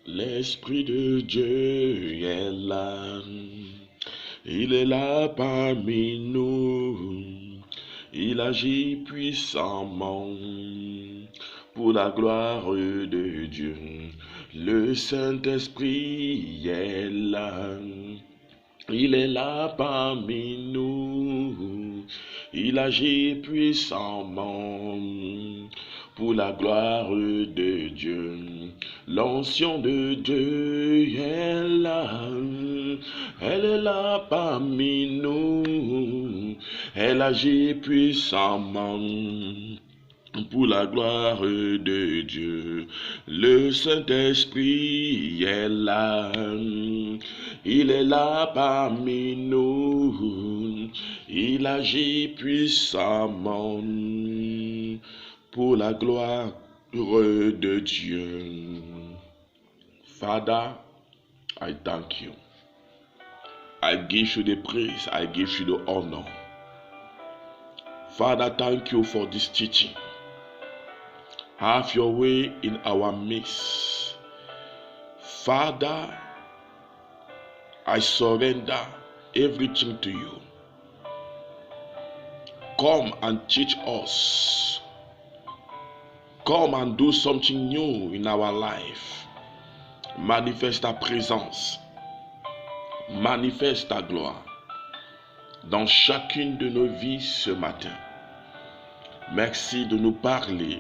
L'Esprit de Dieu est là, il est là parmi nous, il agit puissamment pour la gloire de Dieu. Le Saint-Esprit est là, il est là parmi nous, il agit puissamment pour la gloire de Dieu. L'onction de Dieu est là, elle est là parmi nous, elle agit puissamment pour la gloire de Dieu. Le Saint-Esprit est là, il est là parmi nous, il agit puissamment pour la gloire de Dieu. Father, I thank you. I give you the praise, I give you the honor. Father, thank you for this teaching. Have your way in our midst. Father, I surrender everything to you. Come and teach us. Come and do something new in our life. Manifeste ta présence. Manifeste ta gloire dans chacune de nos vies ce matin. Merci de nous parler.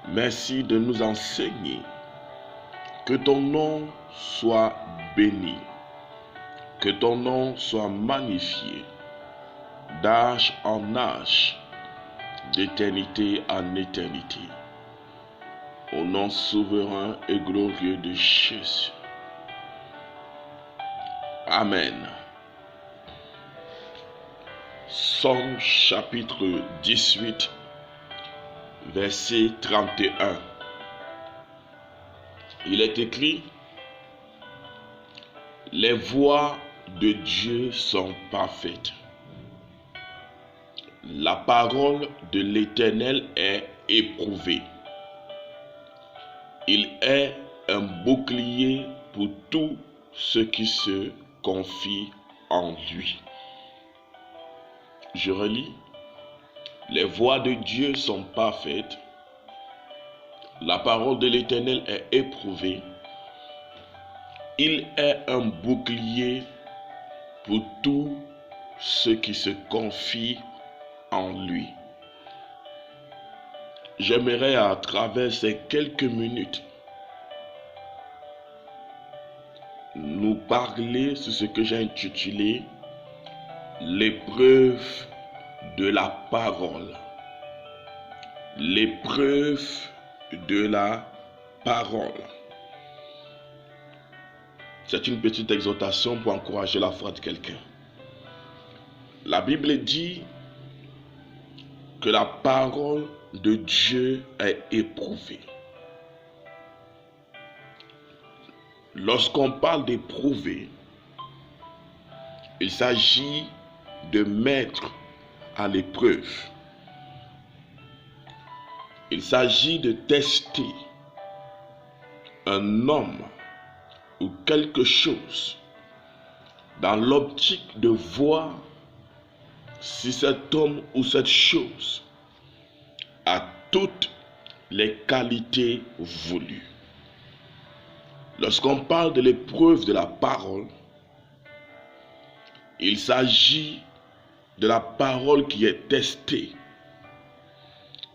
Merci de nous enseigner. Que ton nom soit béni. Que ton nom soit magnifié d'âge en âge, d'éternité en éternité. Au nom souverain et glorieux de Jésus. Amen. Somme chapitre 18, verset 31. Il est écrit: les voies de Dieu sont parfaites. La parole de l'Éternel est éprouvée. Il est un bouclier pour tous ceux qui se confient en lui. Je relis. Les voies de Dieu sont parfaites. La parole de l'Éternel est éprouvée. Il est un bouclier pour tous ceux qui se confient en lui. J'aimerais à travers ces quelques minutes nous parler sur ce que j'ai intitulé l'épreuve de la parole. L'épreuve de la parole. C'est une petite exhortation pour encourager la foi de quelqu'un. La Bible dit que la parole de Dieu est éprouvée. Lorsqu'on parle d'éprouver, il s'agit de mettre à l'épreuve. Il s'agit de tester un homme ou quelque chose dans l'optique de voir si cet homme ou cette chose a toutes les qualités voulues. Lorsqu'on parle de l'épreuve de la parole, il s'agit de la parole qui est testée.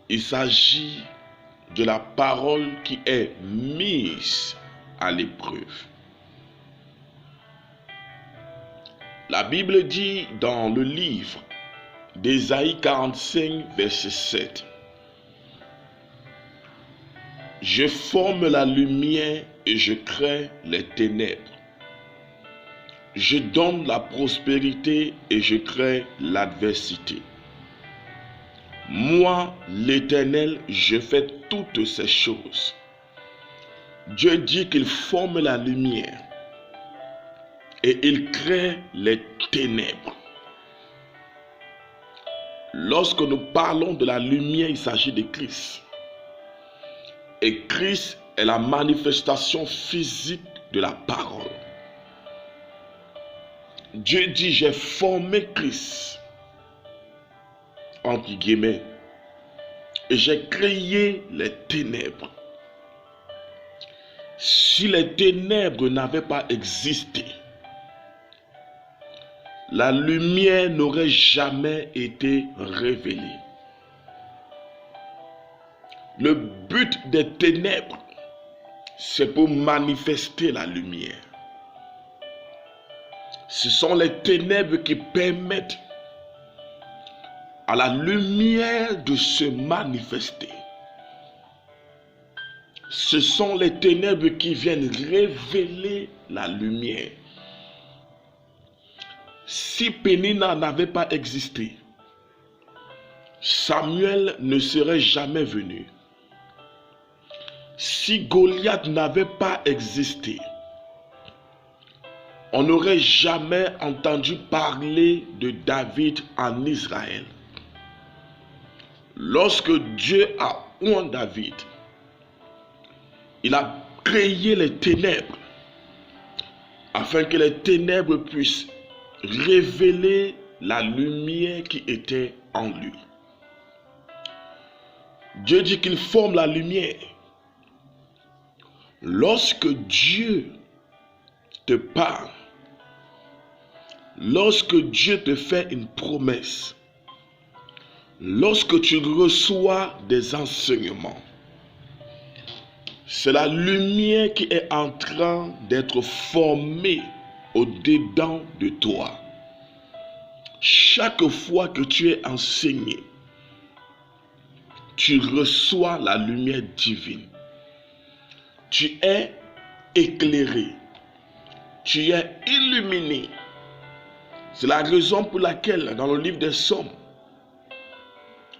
Il s'agit de la parole qui est mise à l'épreuve. La Bible dit dans le livre d'Ésaïe 45, verset 7, « Je forme la lumière et je crée les ténèbres. Je donne la prospérité et je crée l'adversité. Moi, l'Éternel, je fais toutes ces choses. » Dieu dit qu'il forme la lumière et il crée les ténèbres. Lorsque nous parlons de la lumière, il s'agit de Christ. Et Christ est la manifestation physique de la parole. Dieu dit, j'ai formé Christ, entre guillemets, et j'ai créé les ténèbres. Si les ténèbres n'avaient pas existé, la lumière n'aurait jamais été révélée. Le but des ténèbres, c'est pour manifester la lumière. Ce sont les ténèbres qui permettent à la lumière de se manifester. Ce sont les ténèbres qui viennent révéler la lumière. Si Pénina n'avait pas existé, Samuel ne serait jamais venu. Si Goliath n'avait pas existé, on n'aurait jamais entendu parler de David en Israël. Lorsque Dieu a oint David, il a créé les ténèbres afin que les ténèbres puissent révéler la lumière qui était en lui. Dieu dit qu'il forme la lumière. Lorsque Dieu te parle, lorsque Dieu te fait une promesse, lorsque tu reçois des enseignements, c'est la lumière qui est en train d'être formée au-dedans de toi. Chaque fois que tu es enseigné, tu reçois la lumière divine. Tu es éclairé. Tu es illuminé. C'est la raison pour laquelle, dans le livre des Psaumes,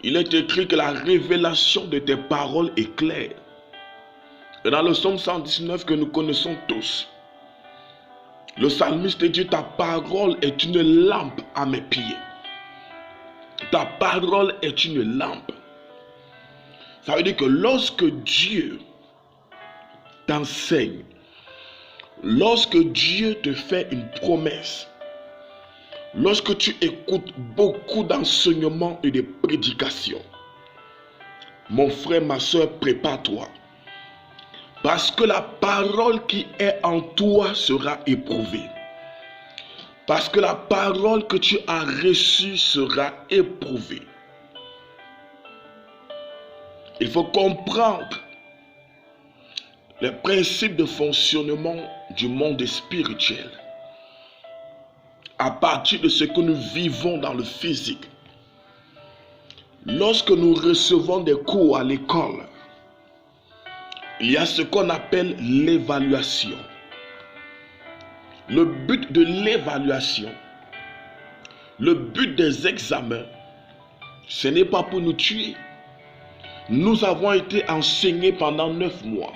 il est écrit que la révélation de tes paroles est claire. Et dans le psaume 119 que nous connaissons tous, le psalmiste dit, ta parole est une lampe à mes pieds. Ta parole est une lampe. Ça veut dire que lorsque Dieu t'enseigne, lorsque Dieu te fait une promesse, lorsque tu écoutes beaucoup d'enseignements et de prédications, mon frère, ma soeur, prépare-toi. Parce que la parole qui est en toi sera éprouvée. Parce que la parole que tu as reçue sera éprouvée. Il faut comprendre les principes de fonctionnement du monde spirituel. À partir de ce que nous vivons dans le physique. Lorsque nous recevons des cours à l'école, il y a ce qu'on appelle l'évaluation. Le but de l'évaluation, le but des examens, ce n'est pas pour nous tuer. Nous avons été enseignés pendant 9 mois.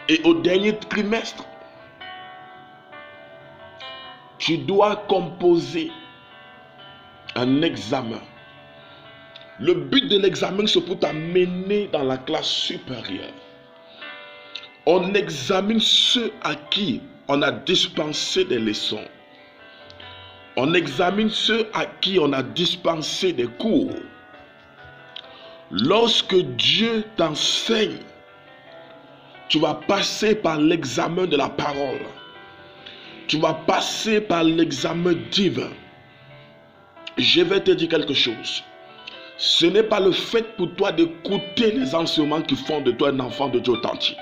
Et au dernier trimestre, tu dois composer un examen. Le but de l'examen, c'est pour t'amener dans la classe supérieure. On examine ceux à qui on a dispensé des leçons. On examine ceux à qui on a dispensé des cours. Lorsque Dieu t'enseigne, tu vas passer par l'examen de la parole. Tu vas passer par l'examen divin. Je vais te dire quelque chose. Ce n'est pas le fait pour toi d'écouter les enseignements qui font de toi un enfant de Dieu authentique.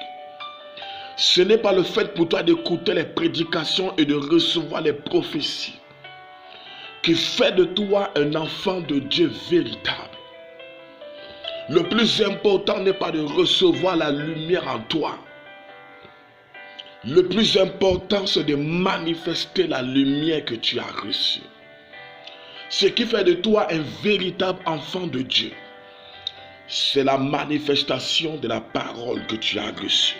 Ce n'est pas le fait pour toi d'écouter les prédications et de recevoir les prophéties qui fait de toi un enfant de Dieu véritable. Le plus important n'est pas de recevoir la lumière en toi. Le plus important, c'est de manifester la lumière que tu as reçue. Ce qui fait de toi un véritable enfant de Dieu, c'est la manifestation de la parole que tu as reçue.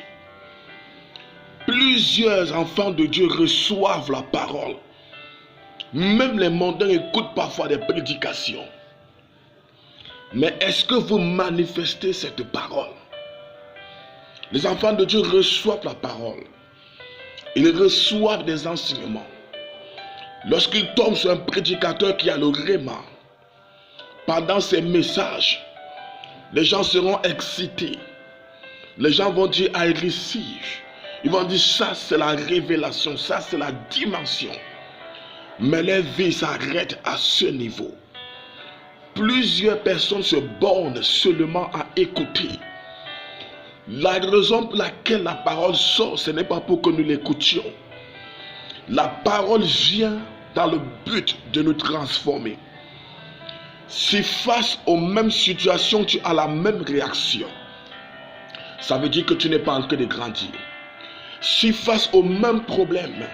Plusieurs enfants de Dieu reçoivent la parole. Même les mondains écoutent parfois des prédications. Mais est-ce que vous manifestez cette parole? Les enfants de Dieu reçoivent la parole. Ils reçoivent des enseignements. Lorsqu'ils tombent sur un prédicateur qui a le rhéma, pendant ces messages, les gens seront excités. Les gens vont dire I receive. Ils vont dire ça c'est la révélation, ça c'est la dimension. Mais leur vie s'arrête à ce niveau. Plusieurs personnes se bornent seulement à écouter. La raison pour laquelle la parole sort, ce n'est pas pour que nous l'écoutions. La parole vient dans le but de nous transformer. Si face aux mêmes situations, tu as la même réaction, ça veut dire que tu n'es pas en train de grandir. Si face aux mêmes problèmes,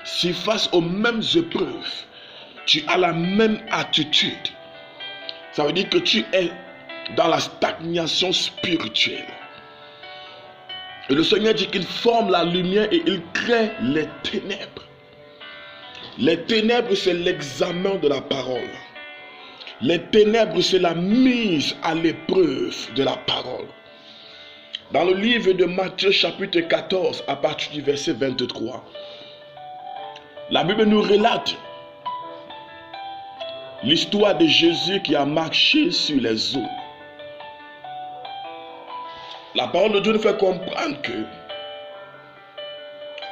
si face aux mêmes épreuves, tu as la même attitude, ça veut dire que tu es dans la stagnation spirituelle. Et le Seigneur dit qu'il forme la lumière et il crée les ténèbres. Les ténèbres, c'est l'examen de la parole. Les ténèbres, c'est la mise à l'épreuve de la parole. Dans le livre de Matthieu chapitre 14, à partir du verset 23, la Bible nous relate l'histoire de Jésus qui a marché sur les eaux. La parole de Dieu nous fait comprendre que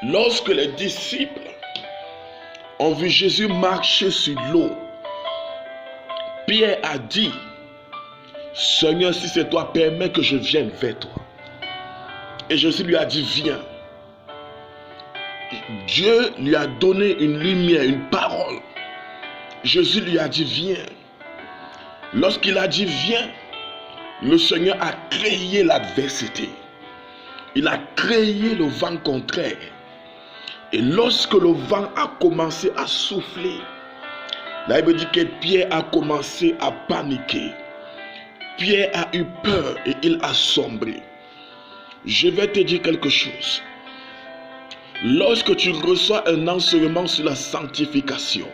lorsque les disciples ont vu Jésus marcher sur l'eau, Pierre a dit, Seigneur, si c'est toi, permets que je vienne vers toi. Et Jésus lui a dit, viens. Dieu lui a donné une lumière, une parole. Jésus lui a dit, viens. Lorsqu'il a dit, viens, le Seigneur a créé l'adversité. Il a créé le vent contraire. Et lorsque le vent a commencé à souffler, la Bible dit que Pierre a commencé à paniquer. Pierre a eu peur et il a sombré. Je vais te dire quelque chose. Lorsque tu reçois un enseignement sur la sanctification,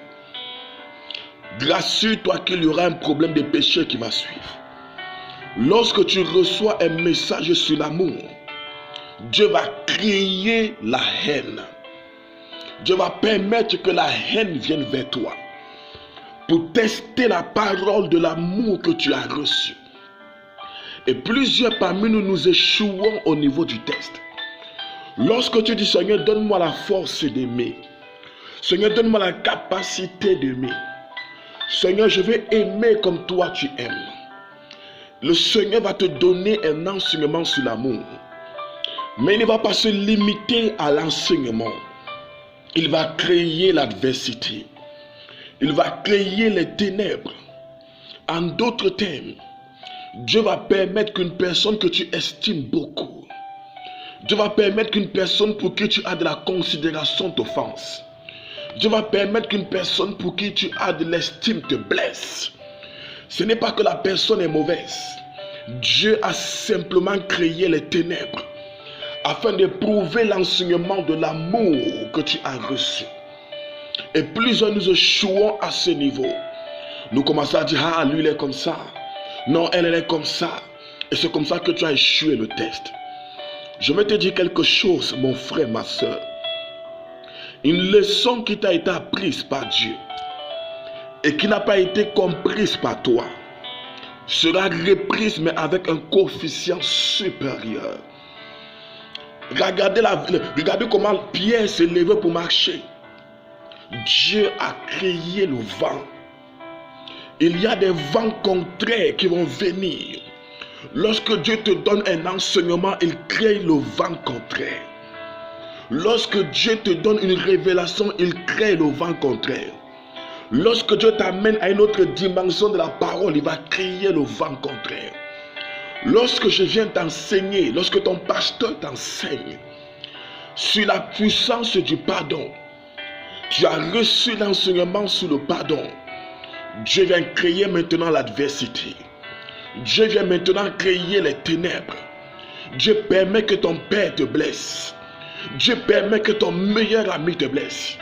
rassure-toi qu'il y aura un problème de péché qui va suivre. Lorsque tu reçois un message sur l'amour, Dieu va créer la haine. Dieu va permettre que la haine vienne vers toi pour tester la parole de l'amour que tu as reçu. Et plusieurs parmi nous, nous échouons au niveau du test. Lorsque tu dis, Seigneur, donne-moi la force d'aimer. Seigneur, donne-moi la capacité d'aimer. Seigneur, je vais aimer comme toi tu aimes. Le Seigneur va te donner un enseignement sur l'amour. Mais il ne va pas se limiter à l'enseignement. Il va créer l'adversité. Il va créer les ténèbres. En d'autres termes, Dieu va permettre qu'une personne que tu estimes beaucoup, Dieu va permettre qu'une personne pour qui tu as de la considération t'offense. Dieu va permettre qu'une personne pour qui tu as de l'estime te blesse. Ce n'est pas que la personne est mauvaise. Dieu a simplement créé les ténèbres afin de prouver l'enseignement de l'amour que tu as reçu. Et plusieurs nous échouons à ce niveau. Nous commençons à dire, ah, lui il est comme ça. Non, elle est comme ça. Et c'est comme ça que tu as échoué le test. Je vais te dire quelque chose, mon frère, ma soeur. Une leçon qui t'a été apprise par Dieu et qui n'a pas été comprise par toi sera reprise mais avec un coefficient supérieur. Regardez comment Pierre s'est levé pour marcher. Dieu a créé le vent. Il y a des vents contraires qui vont venir. Lorsque Dieu te donne un enseignement, il crée le vent contraire. Lorsque Dieu te donne une révélation, il crée le vent contraire. Lorsque Dieu t'amène à une autre dimension de la parole, il va créer le vent contraire. Lorsque je viens t'enseigner, lorsque ton pasteur t'enseigne sur la puissance du pardon, tu as reçu l'enseignement sur le pardon. Dieu vient créer maintenant l'adversité. Dieu vient maintenant créer les ténèbres. Dieu permet que ton père te blesse. Dieu permet que ton meilleur ami te blesse.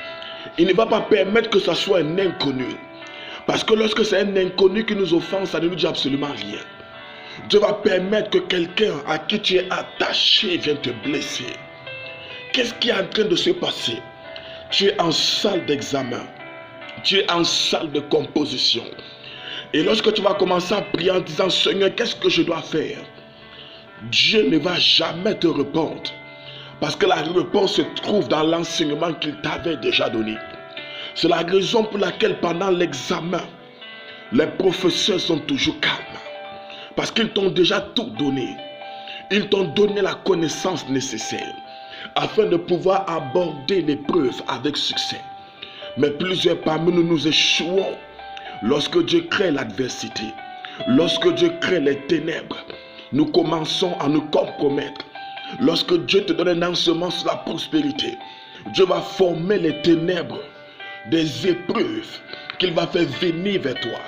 Il ne va pas permettre que ce soit un inconnu. Parce que lorsque c'est un inconnu qui nous offense, ça ne nous dit absolument rien. Dieu va permettre que quelqu'un à qui tu es attaché vienne te blesser. Qu'est-ce qui est en train de se passer? Tu es en salle d'examen. Tu es en salle de composition. Et lorsque tu vas commencer à prier en disant, Seigneur, qu'est-ce que je dois faire? Dieu ne va jamais te répondre. Parce que la réponse se trouve dans l'enseignement qu'il t'avait déjà donné. C'est la raison pour laquelle pendant l'examen, les professeurs sont toujours calmes. Parce qu'ils t'ont déjà tout donné. Ils t'ont donné la connaissance nécessaire afin de pouvoir aborder l'épreuve avec succès. Mais plusieurs parmi nous, nous échouons lorsque Dieu crée l'adversité. Lorsque Dieu crée les ténèbres, nous commençons à nous compromettre. Lorsque Dieu te donne un enseignement sur la prospérité, Dieu va former les ténèbres des épreuves qu'il va faire venir vers toi.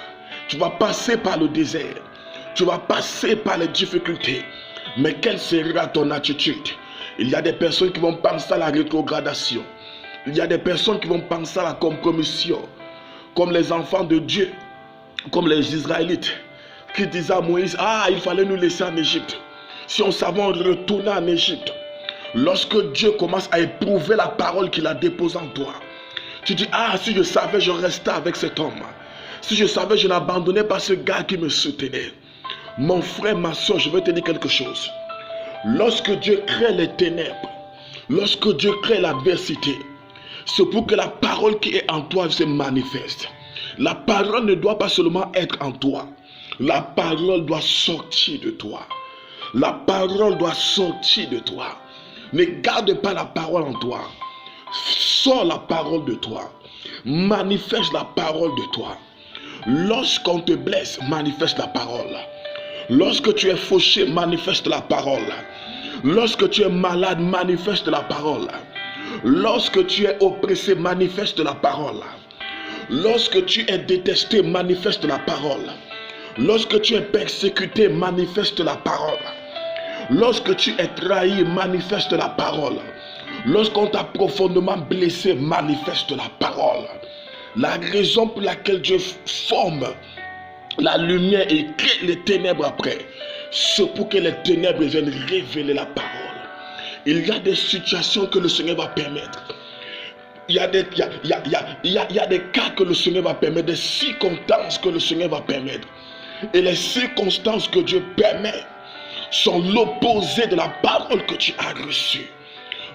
Tu vas passer par le désert. Tu vas passer par les difficultés. Mais quelle sera ton attitude? Il y a des personnes qui vont penser à la rétrogradation. Il y a des personnes qui vont penser à la compromission. Comme les enfants de Dieu, comme les Israélites, qui disaient à Moïse, il fallait nous laisser en Égypte. Si on savait, on retournait en Égypte. Lorsque Dieu commence à éprouver la parole qu'il a déposée en toi, tu dis, si je savais, je restais avec cet homme. Si je savais, je n'abandonnais pas ce gars qui me soutenait. Mon frère, ma soeur, je veux te dire quelque chose. Lorsque Dieu crée les ténèbres, lorsque Dieu crée l'adversité, c'est pour que la parole qui est en toi se manifeste. La parole ne doit pas seulement être en toi. La parole doit sortir de toi. La parole doit sortir de toi. Ne garde pas la parole en toi. Sors la parole de toi. Manifeste la parole de toi. Lorsqu'on te blesse, manifeste la parole. Lorsque tu es fauché, manifeste la parole. Lorsque tu es malade, manifeste la parole. Lorsque tu es oppressé, manifeste la parole. Lorsque tu es détesté, manifeste la parole. Lorsque tu es persécuté, manifeste la parole. Lorsque tu es trahi, manifeste la parole. Lorsqu'on t'a profondément blessé, manifeste la parole. La raison pour laquelle Dieu forme la lumière et crée les ténèbres après, c'est pour que les ténèbres viennent révéler la parole. Il y a des situations que le Seigneur va permettre. Il y a des cas que le Seigneur va permettre, des circonstances que le Seigneur va permettre. Et les circonstances que Dieu permet sont l'opposé de la parole que tu as reçue.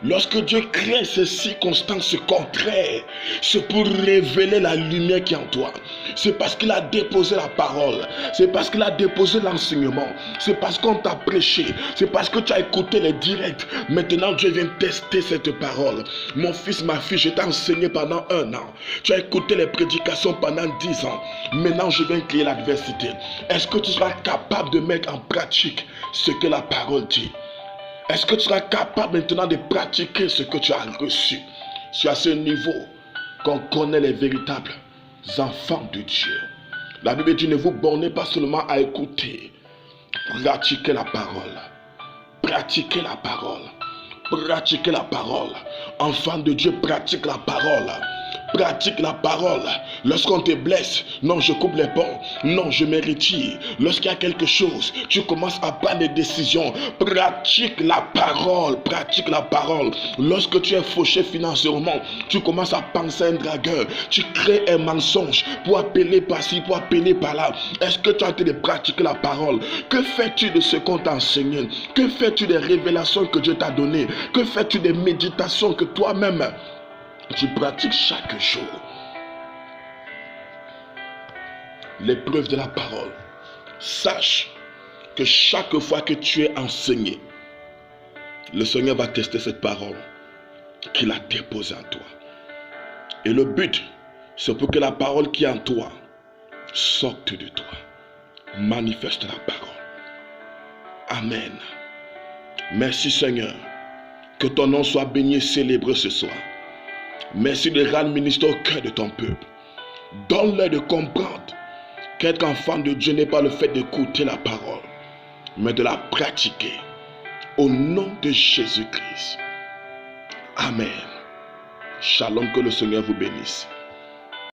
Lorsque Dieu crée ces circonstances contraires, c'est pour révéler la lumière qui est en toi. C'est parce qu'il a déposé la parole. C'est parce qu'il a déposé l'enseignement. C'est parce qu'on t'a prêché. C'est parce que tu as écouté les directs. Maintenant, Dieu vient tester cette parole. Mon fils, ma fille, je t'ai enseigné pendant 1 an. Tu as écouté les prédications pendant 10 ans. Maintenant, je viens créer l'adversité. Est-ce que tu seras capable de mettre en pratique ce que la parole dit? Est-ce que tu seras capable maintenant de pratiquer ce que tu as reçu? C'est à ce niveau qu'on connaît les véritables enfants de Dieu. La Bible dit, ne vous bornez pas seulement à écouter. Pratiquez la parole. Pratiquez la parole. Pratiquez la parole. Enfant de Dieu, pratique la parole. Pratique la parole. Lorsqu'on te blesse, non, je coupe les ponts. Non, je me retire. Lorsqu'il y a quelque chose, tu commences à prendre des décisions. Pratique la parole. Pratique la parole. Lorsque tu es fauché financièrement, tu commences à penser à un dragueur. Tu crées un mensonge pour appeler par-ci, pour appeler par-là. Est-ce que tu as été de pratiquer la parole? Que fais-tu de ce qu'on t'a enseigné? Que fais-tu des révélations que Dieu t'a données? Que fais-tu des méditations que toi-même tu pratiques chaque jour? L'épreuve de la parole. Sache que chaque fois que tu es enseigné, le Seigneur va tester cette parole qu'il a déposée en toi. Et le but, c'est pour que la parole qui est en toi sorte de toi. Manifeste la parole. Amen. Merci Seigneur. Que ton nom soit béni et célébré ce soir. Merci de rendre ministère au cœur de ton peuple. Donne-leur de comprendre qu'être enfant de Dieu n'est pas le fait d'écouter la parole, mais de la pratiquer. Au nom de Jésus-Christ. Amen. Shalom, que le Seigneur vous bénisse.